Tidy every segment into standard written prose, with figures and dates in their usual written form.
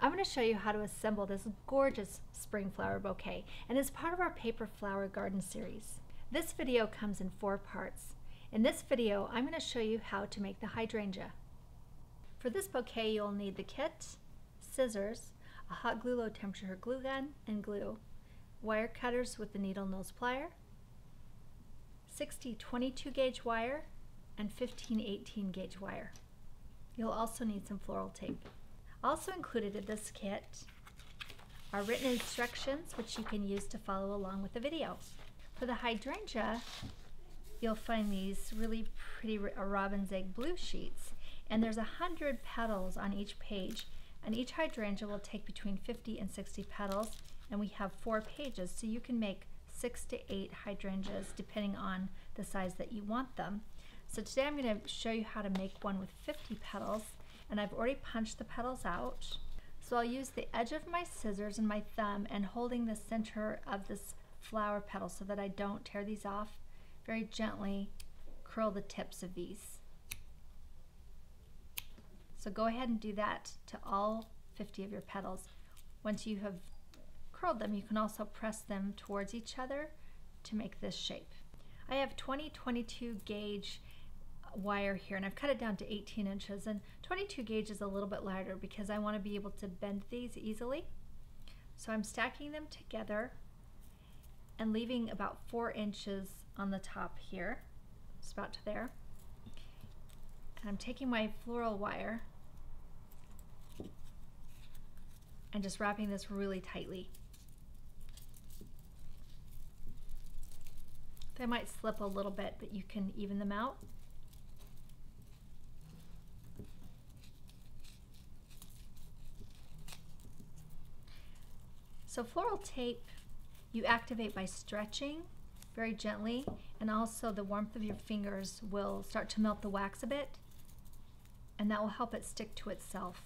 I'm going to show you how to assemble this gorgeous spring flower bouquet, and it's part of our paper flower garden series. This video comes in 4 parts. In this video, I'm going to show you how to make the hydrangea. For this bouquet, you'll need the kit, scissors, a hot glue low temperature glue gun and glue, wire cutters with the needle nose plier, 60 22 gauge wire, and 15 18 gauge wire. You'll also need some floral tape. Also included in this kit are written instructions which you can use to follow along with the video. For the hydrangea, you'll find these really pretty robin's egg blue sheets, and there's 100 petals on each page, and each hydrangea will take between 50 and 60 petals, and we have 4 pages, so you can make 6 to 8 hydrangeas depending on the size that you want them. So today I'm going to show you how to make one with 50 petals, and I've already punched the petals out. So I'll use the edge of my scissors and my thumb and holding the center of this flower petal so that I don't tear these off. Very gently curl the tips of these. So go ahead and do that to all 50 of your petals. Once you have curled them, you can also press them towards each other to make this shape. I have 20-22 gauge wire here, and I've cut it down to 18 inches, and 22 gauge is a little bit lighter because I want to be able to bend these easily. So I'm stacking them together and leaving about 4 inches on the top here, just about to there. And I'm taking my floral wire and just wrapping this really tightly. They might slip a little bit, but you can even them out. So floral tape you activate by stretching very gently, and also the warmth of your fingers will start to melt the wax a bit, and that will help it stick to itself.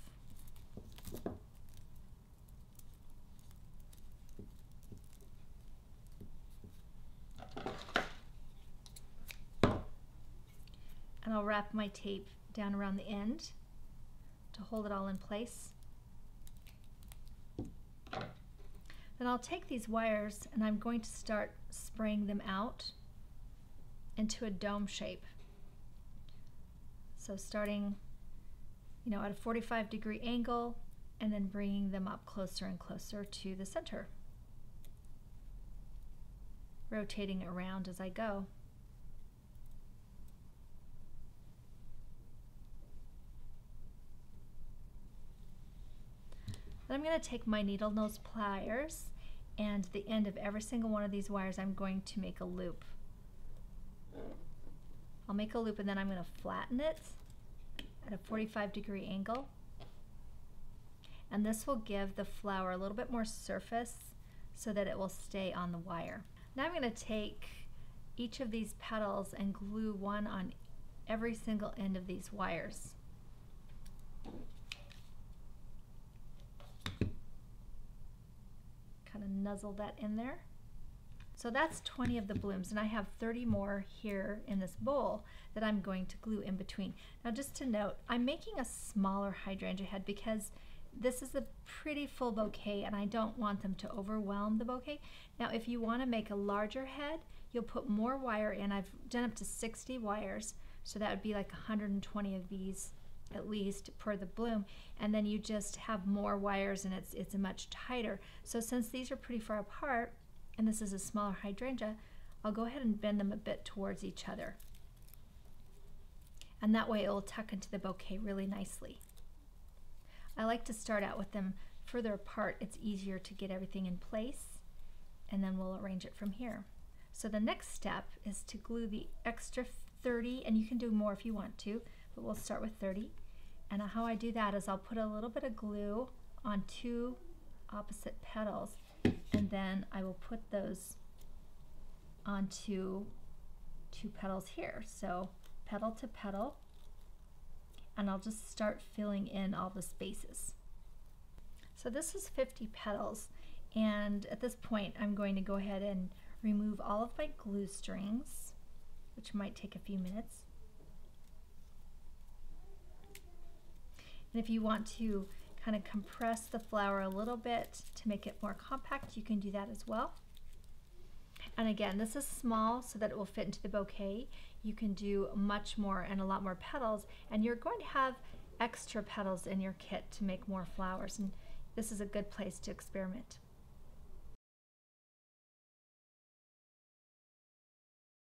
And I'll wrap my tape down around the end to hold it all in place. Then I'll take these wires and I'm going to start spraying them out into a dome shape. So starting, at a 45-degree angle and then bringing them up closer and closer to the center, rotating it around as I go. Then I'm going to take my needle nose pliers, and the end of every single one of these wires I'm going to make a loop. I'll make a loop and then I'm going to flatten it at a 45-degree angle, and this will give the flower a little bit more surface so that it will stay on the wire. Now I'm going to take each of these petals and glue one on every single end of these wires. Kind of nuzzle that in there. So that's 20 of the blooms, and I have 30 more here in this bowl that I'm going to glue in between. Now just to note, I'm making a smaller hydrangea head because this is a pretty full bouquet and I don't want them to overwhelm the bouquet. Now if you want to make a larger head, you'll put more wire in. I've done up to 60 wires, so that would be like 120 of these at least per the bloom, and then you just have more wires and it's a much tighter. So since these are pretty far apart and this is a smaller hydrangea, I'll go ahead and bend them a bit towards each other, and that way it will tuck into the bouquet really nicely. I like to start out with them further apart. It's easier to get everything in place, and then we'll arrange it from here. So the next step is to glue the extra 30, and you can do more if you want to, but we'll start with 30. And how I do that is I'll put a little bit of glue on 2 opposite petals, and then I will put those onto 2 petals here. So petal to petal, and I'll just start filling in all the spaces. So this is 50 petals, and at this point I'm going to go ahead and remove all of my glue strings, which might take a few minutes. And if you want to kind of compress the flower a little bit to make it more compact, you can do that as well. And again, this is small so that it will fit into the bouquet. You can do much more and a lot more petals, and you're going to have extra petals in your kit to make more flowers, and this is a good place to experiment.